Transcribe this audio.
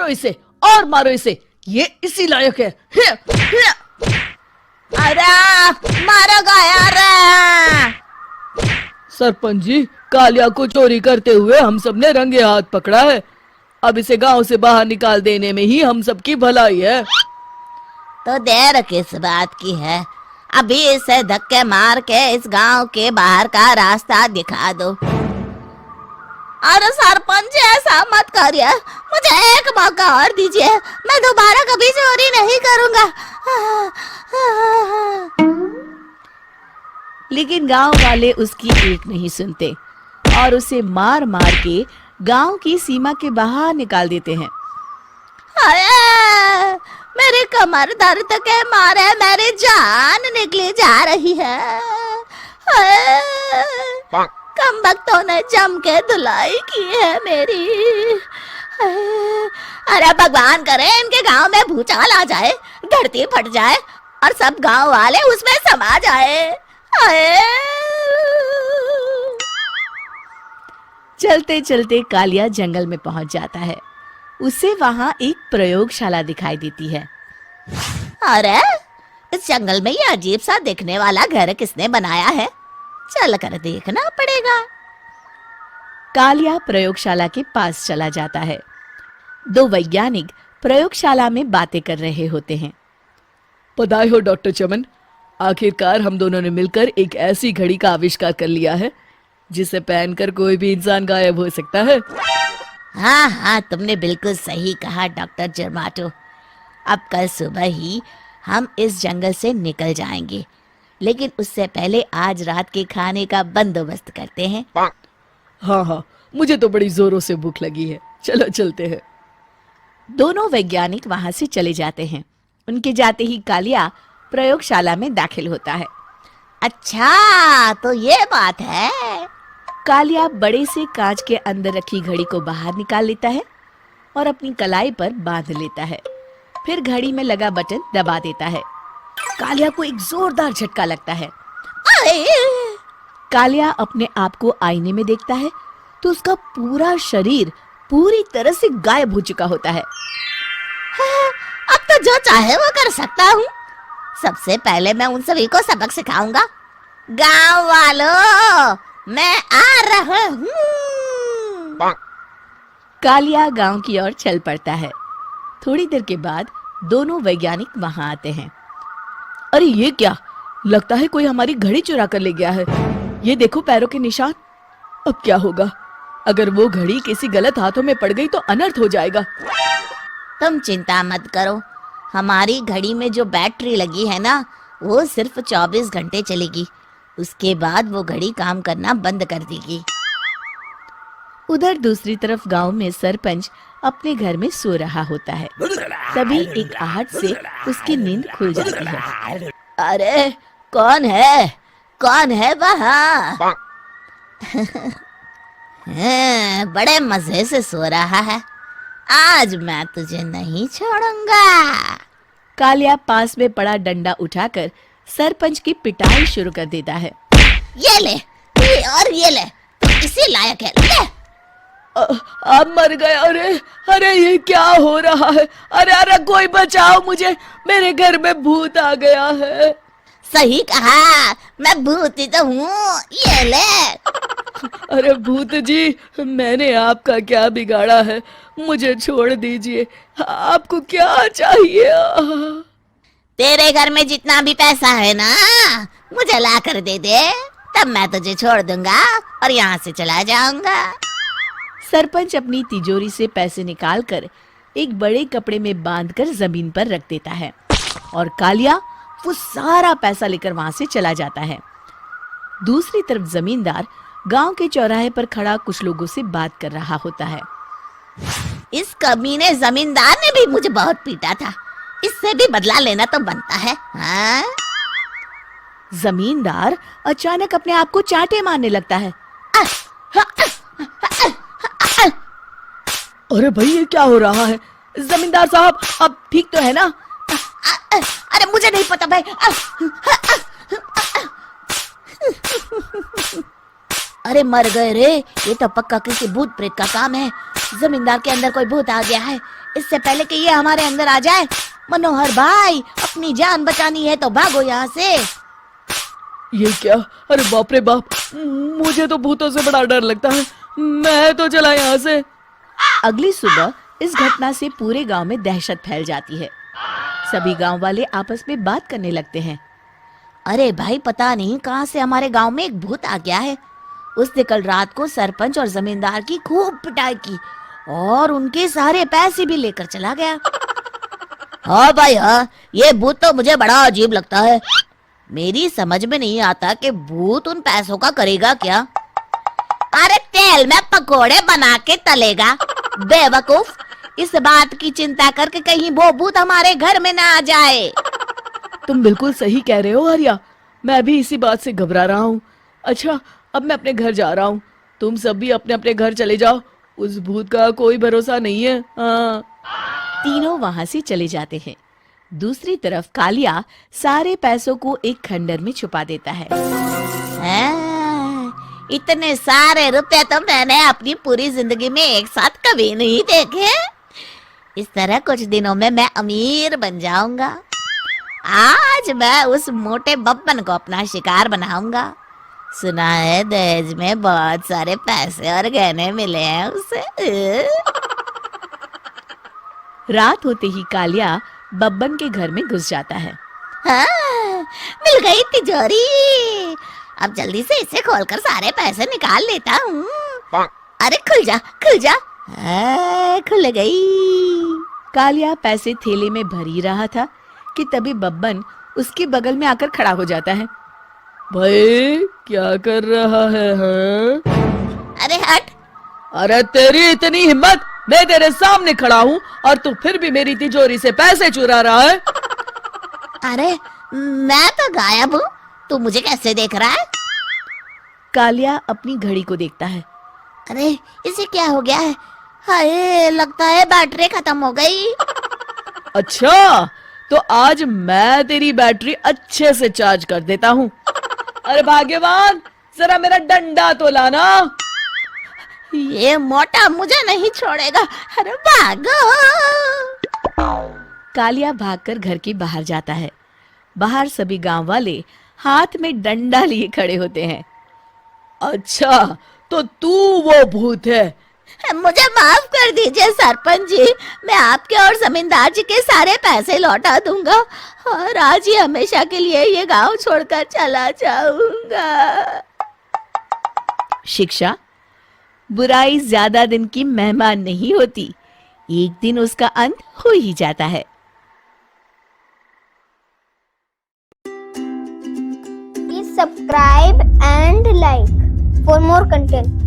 इसे और मारो इसे, ये इसी लायक है। अरे मारो यार। सरपंच जी, कालिया को चोरी करते हुए हम सब ने रंगे हाथ पकड़ा है। अब इसे गांव से बाहर निकाल देने में ही हम सबकी भलाई है। तो देर किस बात की है, अभी इसे धक्के मार के इस गांव के बाहर का रास्ता दिखा दो। अरे सरपंच ऐसा मत करिए, मुझे एक मौका और दीजिए, मैं दोबारा कभी चोरी नहीं करूंगा। लेकिन गांव वाले उसकी एक नहीं सुनते और उसे मार मार के गांव की सीमा के बाहर निकाल देते हैं। अरे मेरी कमर दर्द के मारे मेरी जान निकली जा रही है। कम वक्तों ने जम के धुलाई की है मेरी। अरे भगवान करे इनके गांव में भूचाल आ जाए, धरती फट जाए और सब गांव वाले उसमें समा जाए। चलते चलते कालिया जंगल में पहुंच जाता है। उसे वहां एक प्रयोगशाला दिखाई देती है। अरे इस जंगल में ये अजीब सा दिखने वाला घर किसने बनाया है, चल कर देखना पड़ेगा। कालिया प्रयोगशाला के पास चला जाता है। दो वैज्ञानिक प्रयोगशाला में बातें कर रहे होते हैं। बधाई हो डॉक्टर चमन, आखिरकार हम दोनों ने मिलकर एक ऐसी घड़ी का आविष्कार कर लिया है जिसे पहनकर कोई भी इंसान गायब हो सकता है। हाँ हाँ, तुमने बिल्कुल सही कहा डॉक्टर जर्माटो। अब कल सुबह ही हम इस जंगल से निकल जाएंगे, लेकिन उससे पहले आज रात के खाने का बंदोबस्त करते हैं। हाँ हाँ, मुझे तो बड़ी जोरों से भूख लगी है, चलो चलते हैं। दोनों वैज्ञानिक वहां से चले जाते हैं। उनके जाते ही कालिया प्रयोगशाला में दाखिल होता है। अच्छा तो ये बात है। कालिया बड़े से कांच के अंदर रखी घड़ी को बाहर निकाल लेता है और अपनी कलाई पर बांध लेता है। फिर घड़ी में लगा बटन दबा देता है। कालिया को एक जोरदार झटका लगता है। कालिया अपने आप को आईने में देखता है तो उसका पूरा शरीर पूरी तरह से गायब हो चुका होता है। अब तो जो चाहे वो कर सकता हूँ। सबसे पहले मैं उन सभी को सबक सिखाऊंगा। गांव वालों, मैं आ रहा हूँ। कालिया गांव की ओर चल पड़ता है। थोड़ी देर के बाद दोनों वैज्ञानिक वहां आते हैं। अरे ये क्या, लगता है कोई हमारी घड़ी चुरा कर ले गया है। ये देखो पैरों के निशान। अब क्या होगा, अगर वो घड़ी किसी गलत हाथों में पड़ गई तो अनर्थ हो जाएगा। तुम चिंता मत करो, हमारी घड़ी में जो बैटरी लगी है ना, वो सिर्फ 24 घंटे चलेगी। उसके बाद वो घड़ी काम करना बंद कर देगी। उधर दूसरी तरफ गांव में सरपंच अपने घर में सो रहा होता है। तभी एक आहट से उसकी नींद खुल जाती है। अरे कौन है, कौन है वहाँ? बड़े मजे से सो रहा है, आज मैं तुझे नहीं छोड़ूंगा। कालिया पास में पड़ा डंडा उठाकर सरपंच की पिटाई शुरू कर देता है। ये ले, ये और ये ले, तू इसी लायक है, ले। आप मर गए। अरे अरे ये क्या हो रहा है? अरे अरे कोई बचाओ मुझे, मेरे घर में भूत आ गया है। सही कहा, मैं भूत ही तो हूँ, ये ले। अरे भूत जी, मैंने आपका क्या बिगाड़ा है, मुझे छोड़ दीजिए। आपको क्या चाहिए? तेरे घर में जितना भी पैसा है ना, मुझे ला कर दे दे, तब मैं तुझे छोड़ दूंगा और यहाँ से चला जाऊंगा। सरपंच अपनी तिजोरी से पैसे निकालकर एक बड़े कपड़े में बांधकर जमीन पर रख देता है और कालिया वो सारा पैसा लेकर वहां से चला जाता है। दूसरी तरफ जमींदार गांव के चौराहे पर खड़ा कुछ लोगों से बात कर रहा होता है। इस कमीने जमींदार ने भी मुझे बहुत पीटा था, इससे भी बदला लेना तो बनता है। हाँ? जमींदार अचानक अपने आप को चांटे मारने लगता है। अरे भाई ये क्या हो रहा है? जमींदार साहब अब ठीक तो है ना? अरे मुझे नहीं पता भाई। अरे मर गए रे, ये तो पक्का किसी भूत प्रेत का काम है। जमींदार के अंदर कोई भूत आ गया है, इससे पहले कि ये हमारे अंदर आ जाए। मनोहर भाई, अपनी जान बचानी है तो भागो यहाँ से। ये क्या? अरे बाप रे बाप, मुझे तो भूतों से बड़ा डर लगता है। मैं तो चला यहाँ से। अगली सुबह इस घटना से पूरे गांव में दहशत फैल जाती है। सभी गांव वाले आपस में बात करने लगते हैं। अरे भाई, पता नहीं कहाँ से हमारे गांव में एक भूत आ गया है। उसने कल रात को सरपंच और जमींदार की खूब पिटाई की और उनके सारे पैसे भी लेकर चला गया। हाँ भाई हाँ, ये भूत तो मुझे बड़ा अजीब लगता है। मेरी समझ में नहीं आता कि भूत उन पैसों का करेगा क्या। अरे तेल में पकोड़े बना के तलेगा, बेवकूफ। इस बात की चिंता करके कहीं वो भूत हमारे घर में ना आ जाए। तुम बिल्कुल सही कह रहे हो आर्या, मैं भी इसी बात से घबरा रहा हूँ। अच्छा, अब मैं अपने घर जा रहा हूँ। तुम सब भी अपने अपने घर चले जाओ, उस भूत का कोई भरोसा नहीं है। हाँ। तीनों वहां से चले जाते हैं। दूसरी तरफ कालिया सारे पैसों को एक खंडर में छुपा देता है। इतने सारे रुपए तो मैंने अपनी पूरी जिंदगी में एक साथ कभी नहीं देखे। इस तरह कुछ दिनों में मैं अमीर बन जाऊंगा। आज मैं उस मोटे बब्बन को अपना शिकार बनाऊंगा। सुना है दहेज में बहुत सारे पैसे और गहने मिले हैं उसे। रात होते ही कालिया बब्बन के घर में घुस जाता है। हाँ, मिल गई तिजोरी। अब जल्दी से इसे खोलकर सारे पैसे निकाल लेता हूँ। अरे खुल जा, खुल जा। खुल गई। कालिया पैसे थैले में भर ही रहा था कि तभी बब्बन उसके बगल में आकर खड़ा हो जाता है। भाई क्या कर रहा है? हाँ? अरे हट। अरे तेरी इतनी हिम्मत, मैं तेरे सामने खड़ा हूँ और तू फिर भी मेरी तिजोरी से पैसे चुरा रहा है। अरे मैं तो गायब हूँ, तू मुझे कैसे देख रहा है? कालिया अपनी घड़ी को देखता है। अरे इसे क्या हो गया है? हाय, लगता है बैटरी खत्म हो गई। अच्छा, तो आज मैं तेरी बैटरी अच्छे से चार्ज कर देता हूँ। अरे भाग्यवान, जरा मेरा डंडा तो लाना। ये मोटा मुझे नहीं छोड़ेगा। अरे भागो। कालिया भागकर घर के बाहर जाता है। बाहर सभी गांव वाले हाथ में डंडा लिए खड़े होते हैं। अच्छा, तो तू वो भूत है? मुझे माफ कर दीजिए सरपंच जी, मैं आपके और जमींदार जी के सारे पैसे लौटा दूंगा और आज ही हमेशा के लिए ये गांव छोड़कर चला जाऊंगा। शिक्षा: बुराई ज्यादा दिन की मेहमान नहीं होती, एक दिन उसका अंत हो ही जाता है। Please subscribe and like for more content.